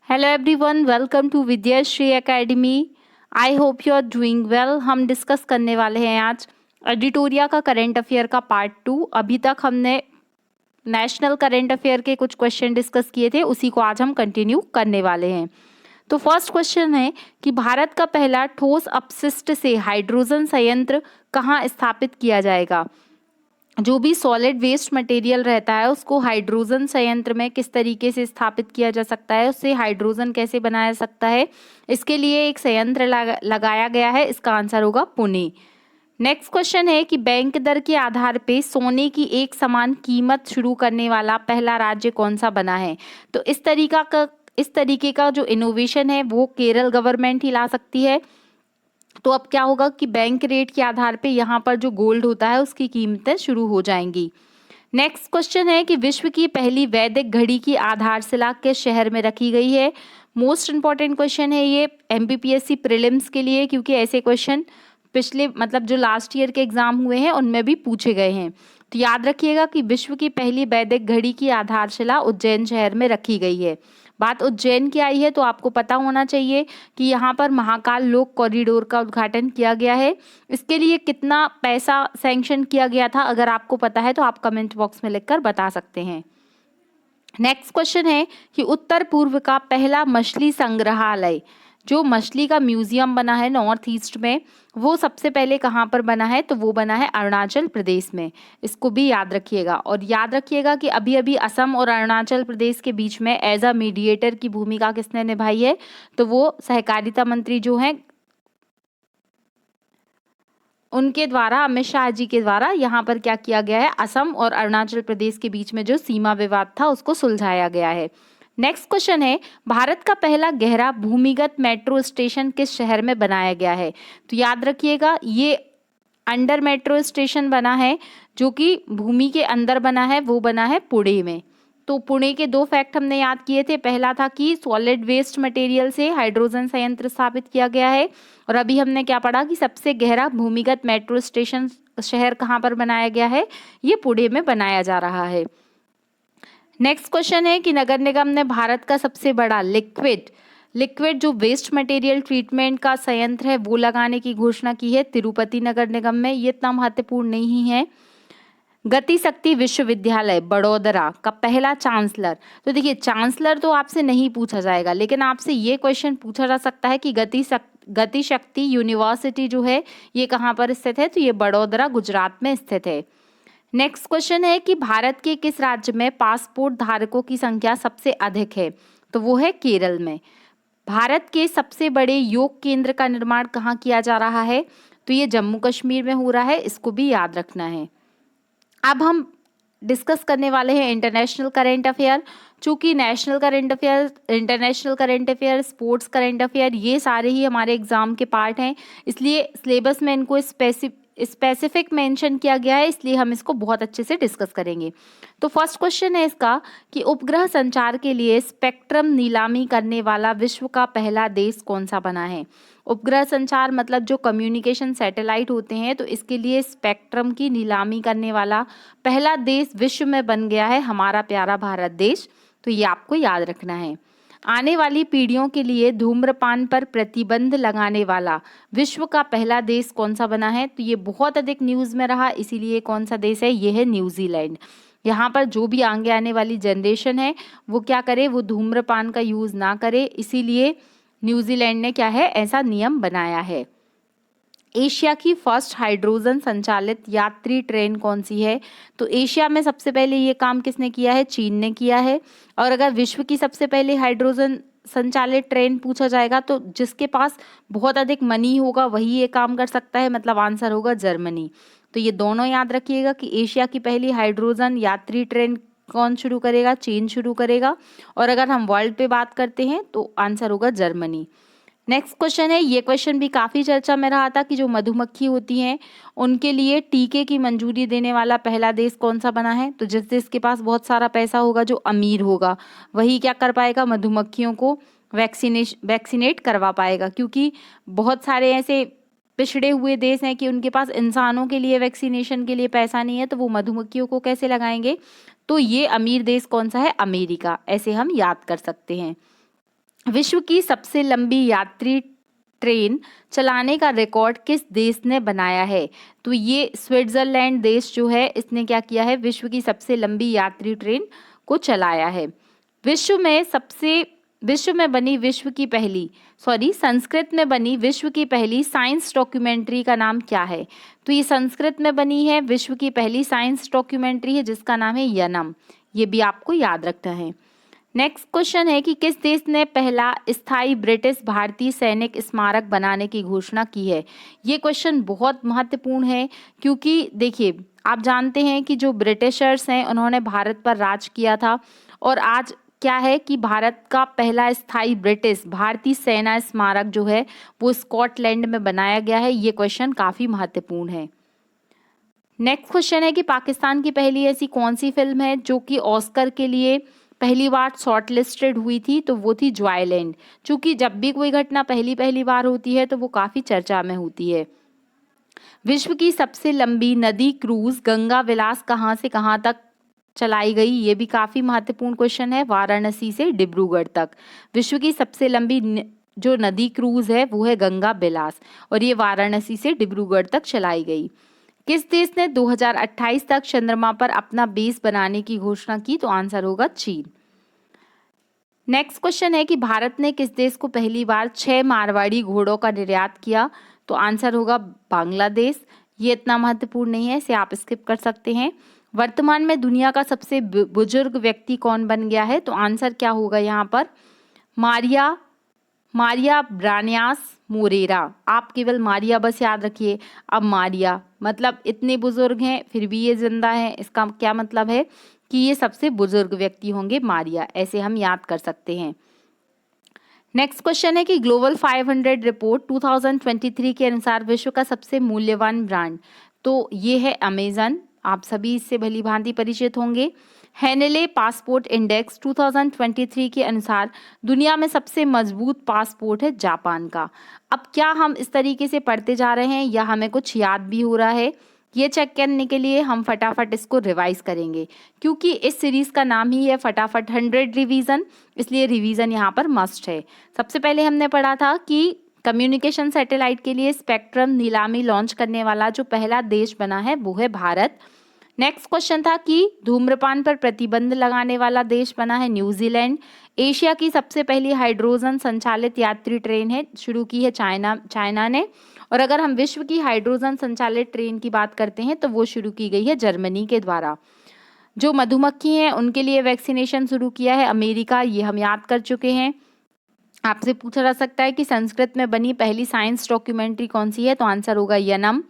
Hello everyone, welcome to Vidyashree academy. I hope you are doing well. हम discuss करने वाले हैं आज एडिटोरिया का करंट अफेयर का पार्ट 2। अभी तक हमने नेशनल करंट अफेयर के कुछ क्वेश्चन डिस्कस किए थे, उसी को आज हम कंटिन्यू करने वाले हैं। तो फर्स्ट क्वेश्चन है कि भारत का पहला ठोस अपशिष्ट से हाइड्रोजन संयंत्र कहाँ स्थापित किया जाएगा। जो भी सॉलिड वेस्ट मटेरियल रहता है उसको हाइड्रोजन संयंत्र में किस तरीके से स्थापित किया जा सकता है, उससे हाइड्रोजन कैसे बनाया जा सकता है, इसके लिए एक संयंत्र लगाया गया है। इसका आंसर होगा पुणे। नेक्स्ट क्वेश्चन है कि बैंक दर के आधार पे सोने की एक समान कीमत शुरू करने वाला पहला राज्य कौन सा बना है। तो इस तरीके का जो इनोवेशन है वो केरल गवर्नमेंट ही ला सकती है। तो अब क्या होगा कि बैंक रेट के आधार पे यहाँ पर जो गोल्ड होता है उसकी कीमतें शुरू हो जाएंगी। नेक्स्ट क्वेश्चन है कि विश्व की पहली वैदिक घड़ी की आधारशिला किस शहर में रखी गई है। मोस्ट इंपॉर्टेंट क्वेश्चन है ये एमपीपीएससी प्रीलिम्स के लिए, क्योंकि ऐसे क्वेश्चन पिछले जो लास्ट ईयर के एग्जाम हुए हैं उनमें भी पूछे गए हैं। तो याद रखिएगा कि विश्व की पहली वैदिक घड़ी की आधारशिला उज्जैन शहर में रखी गई है। बात उज्जैन की आई है तो आपको पता होना चाहिए कि यहाँ पर महाकाल लोक कॉरिडोर का उद्घाटन किया गया है। इसके लिए कितना पैसा सैंक्शन किया गया था, अगर आपको पता है तो आप कमेंट बॉक्स में लिखकर बता सकते हैं। नेक्स्ट क्वेश्चन है कि उत्तर पूर्व का पहला मछली संग्रहालय, जो मछली का म्यूजियम बना है नॉर्थ ईस्ट में, वो सबसे पहले कहाँ पर बना है। तो वो बना है अरुणाचल प्रदेश में। इसको भी याद रखिएगा। और याद रखिएगा कि अभी अभी असम और अरुणाचल प्रदेश के बीच में एज अ मीडिएटर की भूमिका किसने निभाई है। तो वो सहकारिता मंत्री जो हैं उनके द्वारा, अमित शाह जी के द्वारा यहाँ पर क्या किया गया है, असम और अरुणाचल प्रदेश के बीच में जो सीमा विवाद था उसको सुलझाया गया है। नेक्स्ट क्वेश्चन है भारत का पहला गहरा भूमिगत मेट्रो स्टेशन किस शहर में बनाया गया है। तो याद रखिएगा ये अंडर मेट्रो स्टेशन बना है, जो कि भूमि के अंदर बना है, वो बना है पुणे में। तो पुणे के दो फैक्ट हमने याद किए थे। पहला था कि सॉलिड वेस्ट मटेरियल से हाइड्रोजन संयंत्र स्थापित किया गया है, और अभी हमने क्या पढ़ा कि सबसे गहरा भूमिगत मेट्रो स्टेशन शहर कहाँ पर बनाया गया है, ये पुणे में बनाया जा रहा है। नेक्स्ट क्वेश्चन है कि नगर निगम ने भारत का सबसे बड़ा लिक्विड जो वेस्ट मटेरियल ट्रीटमेंट का संयंत्र है वो लगाने की घोषणा की है तिरुपति नगर निगम में। ये इतना महत्वपूर्ण नहीं है। गति शक्ति विश्वविद्यालय बड़ौदरा का पहला चांसलर। तो देखिए, चांसलर तो आपसे नहीं पूछा जाएगा, लेकिन आपसे ये क्वेश्चन पूछा जा सकता है कि गति शक्ति यूनिवर्सिटी जो है ये कहाँ पर स्थित है। तो ये बड़ौदरा गुजरात में स्थित है। नेक्स्ट क्वेश्चन है कि भारत के किस राज्य में पासपोर्ट धारकों की संख्या सबसे अधिक है। तो वो है केरल में। भारत के सबसे बड़े योग केंद्र का निर्माण कहाँ किया जा रहा है। तो ये जम्मू कश्मीर में हो रहा है। इसको भी याद रखना है। अब हम डिस्कस करने वाले हैं इंटरनेशनल करंट अफेयर। चूंकि national current affair, international current affair, sports current affair ये सारे ही हमारे एग्जाम के पार्ट हैं, इसलिए सिलेबस में इनको स्पेसिफिक मेंशन किया गया है, इसलिए हम इसको बहुत अच्छे से डिस्कस करेंगे। तो फर्स्ट क्वेश्चन है इसका कि उपग्रह संचार के लिए स्पेक्ट्रम नीलामी करने वाला विश्व का पहला देश कौन सा बना है। उपग्रह संचार मतलब जो कम्युनिकेशन सैटेलाइट होते हैं, तो इसके लिए स्पेक्ट्रम की नीलामी करने वाला पहला देश विश्व में बन गया है हमारा प्यारा भारत देश। तो ये आपको याद रखना है। आने वाली पीढ़ियों के लिए धूम्रपान पर प्रतिबंध लगाने वाला विश्व का पहला देश कौन सा बना है। तो ये बहुत अधिक न्यूज़ में रहा, इसीलिए कौन सा देश है, ये है न्यूजीलैंड। यहाँ पर जो भी आगे आने वाली जनरेशन है वो क्या करे, वो धूम्रपान का यूज़ ना करे, इसीलिए न्यूजीलैंड ने क्या है, ऐसा नियम बनाया है। एशिया की फर्स्ट हाइड्रोजन संचालित यात्री ट्रेन कौन सी है। तो एशिया में सबसे पहले ये काम किसने किया है, चीन ने किया है। और अगर विश्व की सबसे पहले हाइड्रोजन संचालित ट्रेन पूछा जाएगा तो जिसके पास बहुत अधिक मनी होगा वही ये काम कर सकता है, मतलब आंसर होगा जर्मनी। तो ये दोनों याद रखिएगा कि एशिया की पहली हाइड्रोजन यात्री ट्रेन कौन शुरू करेगा, चीन शुरू करेगा। और अगर हम वर्ल्ड पे बात करते हैं तो आंसर होगा जर्मनी। नेक्स्ट क्वेश्चन है, ये क्वेश्चन भी काफ़ी चर्चा में रहा था कि जो मधुमक्खी होती हैं उनके लिए टीके की मंजूरी देने वाला पहला देश कौन सा बना है। तो जिस देश के पास बहुत सारा पैसा होगा, जो अमीर होगा, वही क्या कर पाएगा, मधुमक्खियों को वैक्सीनेट करवा पाएगा। क्योंकि बहुत सारे ऐसे पिछड़े हुए देश हैं कि उनके पास इंसानों के लिए वैक्सीनेशन के लिए पैसा नहीं है, तो वो मधुमक्खियों को कैसे लगाएंगे। तो ये अमीर देश कौन सा है, अमेरिका। ऐसे हम याद कर सकते हैं। विश्व की सबसे लंबी यात्री ट्रेन चलाने का रिकॉर्ड किस देश ने बनाया है? तो ये स्विट्जरलैंड देश जो है इसने क्या किया है, विश्व की सबसे लंबी यात्री ट्रेन को चलाया है। विश्व में बनी विश्व की पहली संस्कृत में बनी विश्व की पहली साइंस डॉक्यूमेंट्री का नाम क्या है? तो ये संस्कृत में बनी है विश्व की पहली साइंस डॉक्यूमेंट्री है जिसका नाम है यनम। ये भी आपको याद रखना है। नेक्स्ट क्वेश्चन है कि किस देश ने पहला स्थायी ब्रिटिश भारतीय सैनिक स्मारक बनाने की घोषणा की है? ये क्वेश्चन बहुत महत्वपूर्ण है क्योंकि देखिए आप जानते हैं कि जो ब्रिटिशर्स हैं उन्होंने भारत पर राज किया था और आज क्या है कि भारत का पहला स्थायी ब्रिटिश भारतीय सेना स्मारक जो है वो स्कॉटलैंड में बनाया गया है। ये क्वेश्चन काफ़ी महत्वपूर्ण है। नेक्स्ट क्वेश्चन है कि पाकिस्तान की पहली ऐसी कौन सी फिल्म है जो कि ऑस्कर के लिए पहली बार शॉर्ट लिस्टेड हुई थी? तो वो थी जॉयलैंड। चूंकि जब भी कोई घटना पहली बार होती है तो वो काफ़ी चर्चा में होती है। विश्व की सबसे लंबी नदी क्रूज गंगा विलास कहाँ से कहाँ तक चलाई गई? ये भी काफ़ी महत्वपूर्ण क्वेश्चन है। वाराणसी से डिब्रूगढ़ तक। विश्व की सबसे लंबी जो नदी क्रूज है वो है गंगा बिलास और ये वाराणसी से डिब्रूगढ़ तक चलाई गई। किस देश ने 2028 तक चंद्रमा पर अपना बेस बनाने की घोषणा की? तो आंसर होगा चीन। नेक्स्ट क्वेश्चन है कि भारत ने किस देश को पहली बार 6 मारवाड़ी घोड़ों का निर्यात किया? तो आंसर होगा बांग्लादेश। ये इतना महत्वपूर्ण नहीं है, इसे आप स्किप कर सकते हैं। वर्तमान में दुनिया का सबसे बुजुर्ग व्यक्ति कौन बन गया है? तो आंसर क्या होगा यहाँ पर? मारिया ब्रानियास मोरेरा। आप केवल मारिया बस याद रखिए। अब मारिया मतलब इतने बुजुर्ग हैं फिर भी ये जिंदा है, इसका क्या मतलब है कि ये सबसे बुजुर्ग व्यक्ति होंगे मारिया, ऐसे हम याद कर सकते हैं। नेक्स्ट क्वेश्चन है कि ग्लोबल 500 रिपोर्ट 2023 के अनुसार विश्व का सबसे मूल्यवान ब्रांड, तो ये है अमेजन। आप सभी इससे भली भांति परिचित होंगे। हेनले पासपोर्ट इंडेक्स 2023 के अनुसार दुनिया में सबसे मजबूत पासपोर्ट है जापान का। अब क्या हम इस तरीके से पढ़ते जा रहे हैं या हमें कुछ याद भी हो रहा है, ये चेक करने के लिए हम फटाफट इसको रिवाइज करेंगे क्योंकि इस सीरीज का नाम ही है फटाफट 100 रिवीजन, इसलिए रिवीजन यहाँ पर मस्ट है। सबसे पहले हमने पढ़ा था कि कम्युनिकेशन सैटेलाइट के लिए स्पेक्ट्रम नीलामी लॉन्च करने वाला जो पहला देश बना है वो है भारत। नेक्स्ट क्वेश्चन था कि धूम्रपान पर प्रतिबंध लगाने वाला देश बना है न्यूजीलैंड। एशिया की सबसे पहली हाइड्रोजन संचालित यात्री ट्रेन है शुरू की है चाइना ने। और अगर हम विश्व की हाइड्रोजन संचालित ट्रेन की बात करते हैं तो वो शुरू की गई है जर्मनी के द्वारा। जो मधुमक्खी हैं उनके लिए वैक्सीनेशन शुरू किया है अमेरिका, ये हम याद कर चुके हैं। आपसे पूछा जा सकता है कि संस्कृत में बनी पहली साइंस डॉक्यूमेंट्री कौन सी है? तो आंसर होगा यनम।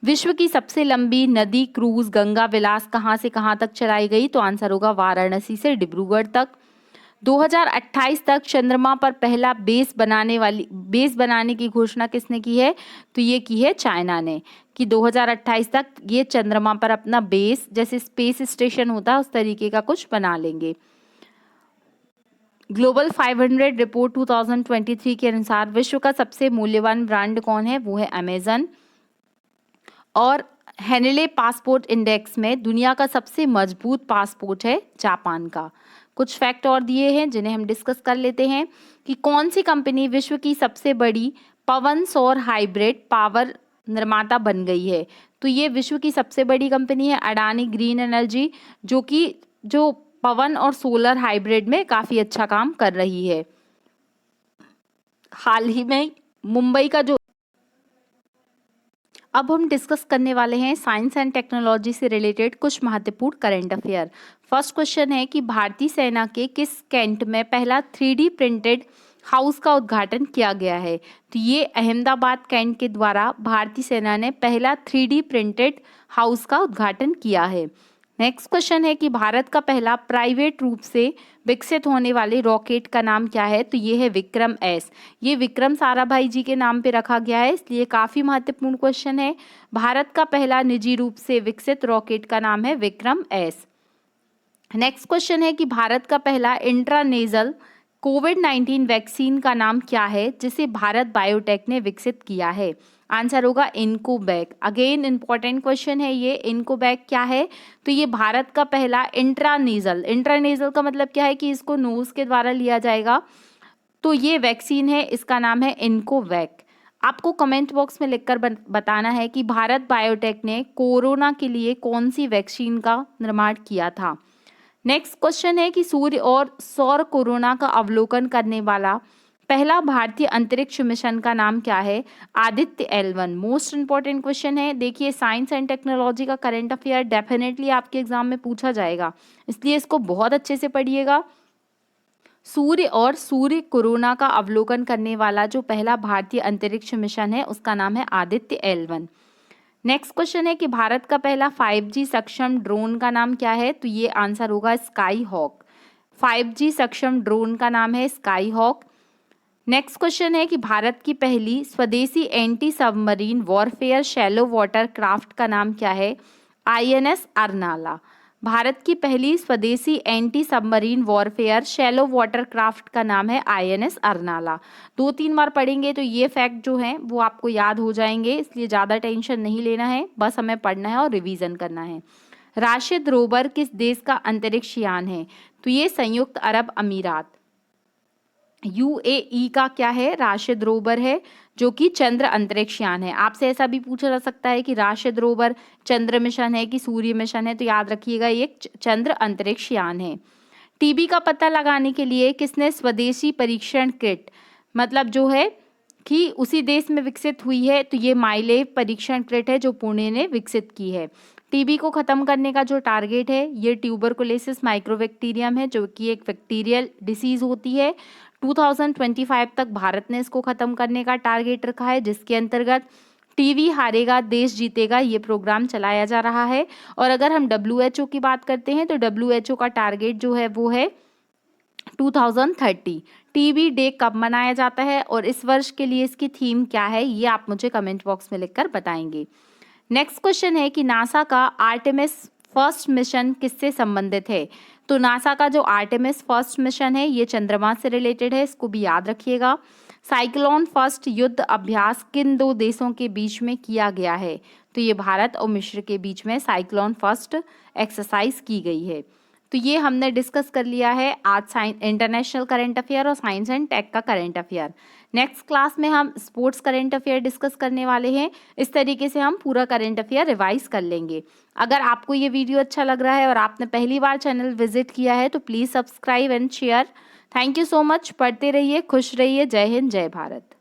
विश्व की सबसे लंबी नदी क्रूज गंगा विलास कहाँ से कहाँ तक चलाई गई? तो आंसर होगा वाराणसी से डिब्रूगढ़ तक। 2028 तक चंद्रमा पर पहला बेस बनाने की घोषणा किसने की है? तो ये की है चाइना ने कि 2028 तक ये चंद्रमा पर अपना बेस, जैसे स्पेस स्टेशन होता है उस तरीके का कुछ बना लेंगे। ग्लोबल 500 रिपोर्ट 2023 के अनुसार विश्व का सबसे मूल्यवान ब्रांड कौन है? वो है अमेजन। और हेनले पासपोर्ट इंडेक्स में दुनिया का सबसे मजबूत पासपोर्ट है जापान का। कुछ फैक्ट और दिए हैं जिन्हें हम डिस्कस कर लेते हैं कि कौन सी कंपनी विश्व की सबसे बड़ी पवन सौर हाइब्रिड पावर निर्माता बन गई है? तो ये विश्व की सबसे बड़ी कंपनी है अडानी ग्रीन एनर्जी, जो पवन और सोलर हाइब्रिड में काफ़ी अच्छा काम कर रही है। हाल ही में मुंबई का जो अब हम डिस्कस करने वाले हैं साइंस एंड टेक्नोलॉजी से रिलेटेड कुछ महत्वपूर्ण करंट अफेयर। फर्स्ट क्वेश्चन है कि भारतीय सेना के किस कैंट में पहला 3D प्रिंटेड हाउस का उद्घाटन किया गया है? तो ये अहमदाबाद कैंट के द्वारा भारतीय सेना ने पहला 3D प्रिंटेड हाउस का उद्घाटन किया है। नेक्स्ट क्वेश्चन है कि भारत का पहला प्राइवेट रूप से विकसित होने वाले रॉकेट का नाम क्या है? तो ये है विक्रम एस। ये विक्रम साराभाई जी के नाम पे रखा गया है, इसलिए काफ़ी महत्वपूर्ण क्वेश्चन है। भारत का पहला निजी रूप से विकसित रॉकेट का नाम है विक्रम एस। नेक्स्ट क्वेश्चन है कि भारत का पहला इंट्रानेजल कोविड-19 वैक्सीन का नाम क्या है जिसे भारत बायोटेक ने विकसित किया है? आंसर होगा इनकोवैक। अगेन इंपॉर्टेंट क्वेश्चन है ये, इनकोवैक क्या है? तो ये भारत का पहला इंट्रानेजल का मतलब क्या है कि इसको नोज के द्वारा लिया जाएगा, तो ये वैक्सीन है, इसका नाम है इनकोवैक। आपको कमेंट बॉक्स में लिखकर बताना है कि भारत बायोटेक ने कोरोना के लिए कौन सी वैक्सीन का निर्माण किया था। नेक्स्ट क्वेश्चन है कि सूर्य और सौर कोरोना का अवलोकन करने वाला पहला भारतीय अंतरिक्ष मिशन का नाम क्या है? Aditya L1। Most important question है। देखिए, साइंस एंड टेक्नोलॉजी का करंट अफेयर डेफिनेटली आपके एग्जाम में पूछा जाएगा, इसलिए इसको बहुत अच्छे से पढ़िएगा। सूर्य और सूर्य कोरोना का अवलोकन करने वाला जो पहला भारतीय अंतरिक्ष मिशन है उसका नाम है आदित्य L1। नेक्स्ट क्वेश्चन है कि भारत का पहला 5G सक्षम ड्रोन का नाम क्या है? तो ये आंसर होगा स्काई हॉक। 5G सक्षम ड्रोन का नाम है स्काई हॉक। नेक्स्ट क्वेश्चन है कि भारत की पहली स्वदेशी anti submarine warfare shallow water craft का नाम क्या है? INS अर्नाला। भारत की पहली स्वदेशी anti submarine warfare shallow water craft का नाम है INS अर्नाला। 2-3 बार पढ़ेंगे तो ये फैक्ट जो हैं वो आपको याद हो जाएंगे, इसलिए ज़्यादा टेंशन नहीं लेना है, बस हमें पढ़ना है और रिवीजन करना है। राशिद रोवर किस देश का अंतरिक्ष यान है? तो ये संयुक्त अरब अमीरात UAE का क्या है? राशिद रोवर है, जो कि चंद्र अंतरिक्ष यान है। आपसे ऐसा भी पूछा जा सकता है कि राशिद रोवर चंद्र मिशन है कि सूर्य मिशन है, तो याद रखिएगा ये चंद्र अंतरिक्ष यान है। टीबी का पता लगाने के लिए किसने स्वदेशी परीक्षण किट, मतलब जो है कि उसी देश में विकसित हुई है, तो ये माइलेव परीक्षण किट है जो पुणे ने विकसित की है। टीबी को खत्म करने का जो टारगेट है ये ट्यूबरकुलोसिस माइक्रोबैक्टीरियम है, जो कि एक बैक्टीरियल डिसीज होती है। 2025 तक भारत ने इसको खत्म करने का टारगेट रखा है, जिसके अंतर्गत टीबी हारेगा देश जीतेगा ये प्रोग्राम चलाया जा रहा है। और अगर हम WHO की बात करते हैं तो WHO का टारगेट जो है वो है 2030। टीबी डे कब मनाया जाता है और इस वर्ष के लिए इसकी थीम क्या है, ये आप मुझे कमेंट बॉक्स में लिखकर बताएंगे। नेक्स्ट क्वेश्चन है कि नासा का आर्टेमिस फर्स्ट मिशन किससे संबंधित है? तो नासा का जो आर्टेमिस फर्स्ट मिशन है ये चंद्रमा से रिलेटेड है, इसको भी याद रखिएगा। साइक्लोन फर्स्ट युद्ध अभ्यास किन 2 देशों के बीच में किया गया है? तो ये भारत और मिस्र के बीच में साइक्लोन फर्स्ट एक्सरसाइज की गई है। तो ये हमने डिस्कस कर लिया है आज साइंस इंटरनेशनल करंट अफेयर और साइंस एंड टेक का करंट अफेयर। नेक्स्ट क्लास में हम स्पोर्ट्स करंट अफेयर डिस्कस करने वाले हैं। इस तरीके से हम पूरा करंट अफेयर रिवाइज कर लेंगे। अगर आपको ये वीडियो अच्छा लग रहा है और आपने पहली बार चैनल विजिट किया है तो please subscribe and share. Thank you so much. पढ़ते रहिए, खुश रहिए। जय हिंद, जय भारत।